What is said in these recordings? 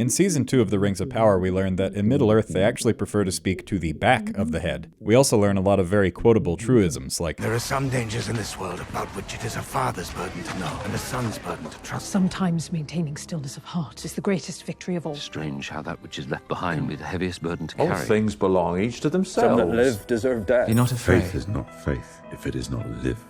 In Season 2 of The Rings of Power, we learned that in Middle-earth they actually prefer to speak to the back of the head. We also learn a lot of very quotable truisms, like, "There are some dangers in this world about which it is a father's burden to know, and a son's burden to trust." Sometimes maintaining stillness of heart is the greatest victory of all. Strange how that which is left behind be the heaviest burden to All carry. things belong each to themselves. Some that live deserve death. Be not afraid. Faith is not faith if it is not lived.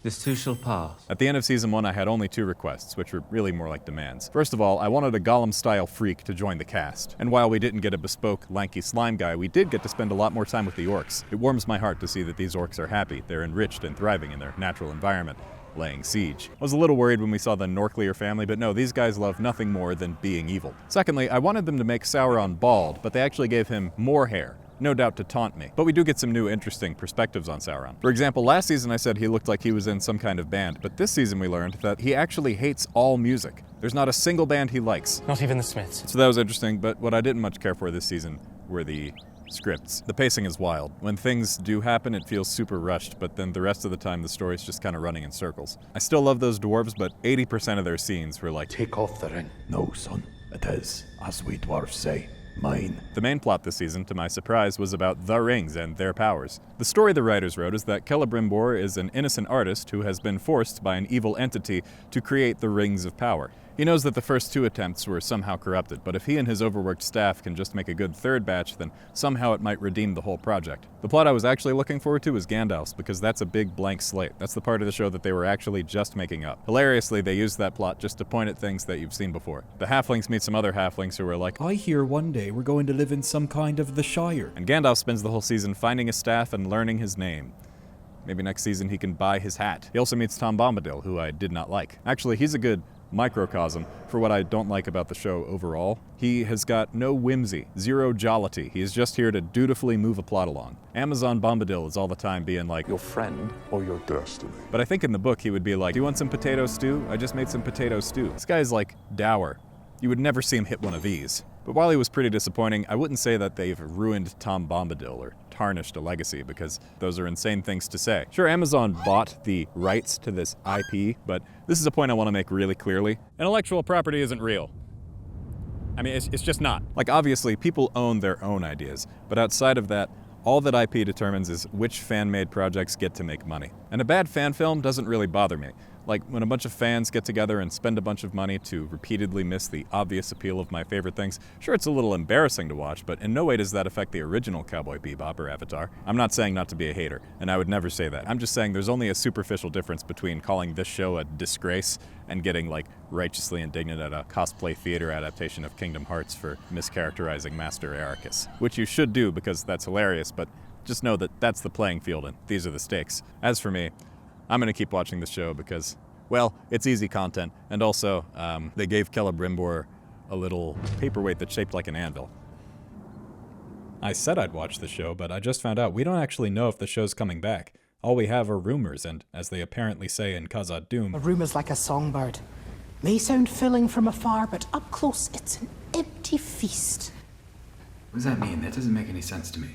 This too shall pass. At the end of Season 1, I had only 2 requests, which were really more like demands. First of all, I wanted a Gollum-style freak to join the cast. And while we didn't get a bespoke, lanky slime guy, we did get to spend a lot more time with the orcs. It warms my heart to see that these orcs are happy. They're enriched and thriving in their natural environment, laying siege. I was a little worried when we saw the Norklear family, but no, these guys love nothing more than being evil. Secondly, I wanted them to make Sauron bald, but they actually gave him more hair. No doubt to taunt me. But we do get some new interesting perspectives on Sauron. For example, last season I said he looked like he was in some kind of band, but this season we learned that he actually hates all music. There's not a single band he likes. Not even the Smiths. So that was interesting, but what I didn't much care for this season were the scripts. The pacing is wild. When things do happen, it feels super rushed, but then the rest of the time the story's just kind of running in circles. I still love those dwarves, but 80% of their scenes were like, Take off the ring. No, son, it is, as we dwarves say, mine. The main plot this season, to my surprise, was about the rings and their powers. The story the writers wrote is that Celebrimbor is an innocent artist who has been forced by an evil entity to create the rings of power. He knows that the first 2 attempts were somehow corrupted, but if he and his overworked staff can just make a good 3rd batch, then somehow it might redeem the whole project. The plot I was actually looking forward to was Gandalf's, because that's a big blank slate. That's the part of the show that they were actually just making up. Hilariously, they used that plot just to point at things that you've seen before. The halflings meet some other halflings who are like, I hear one day we're going to live in some kind of the Shire. and Gandalf spends the whole season finding a staff and learning his name. Maybe next season he can buy his hat. He also meets Tom Bombadil, who I did not like. Actually, he's a good microcosm for what I don't like about the show overall. He has got no whimsy, zero jollity. He is just here to dutifully move a plot along. Amazon Bombadil is all the time being like, Your friend or your destiny. but I think in the book he would be like, do you want some potato stew? I just made some potato stew. This guy's like dour. You would never see him hit one of these. But while he was pretty disappointing, I wouldn't say that they've ruined Tom Bombadil or tarnished a legacy, because those are insane things to say. Sure, Amazon bought the rights to this IP, but this is a point I want to make really clearly. Intellectual property isn't real. I mean, it's just not. Like, obviously, people own their own ideas, but outside of that, all that IP determines is which fan-made projects get to make money. And a bad fan film doesn't really bother me. Like, when a bunch of fans get together and spend a bunch of money to repeatedly miss the obvious appeal of my favorite things, sure, it's a little embarrassing to watch, but in no way does that affect the original Cowboy Bebop or Avatar. I'm not saying not to be a hater, and I would never say that. I'm just saying there's only a superficial difference between calling this show a disgrace and getting, like, righteously indignant at a cosplay theater adaptation of Kingdom Hearts for mischaracterizing Master Ericus. Which you should do, because that's hilarious, but just know that that's the playing field and these are the stakes. As for me, I'm going to keep watching this show because, well, it's easy content, and also, they gave Celebrimbor a little paperweight that's shaped like an anvil. I said I'd watch the show, but I just found out we don't actually know if the show's coming back. All we have are rumors, and as they apparently say in Khazad Dûm, A rumour's like a songbird. May sound filling from afar, but up close it's an empty feast. What does that mean? That doesn't make any sense to me.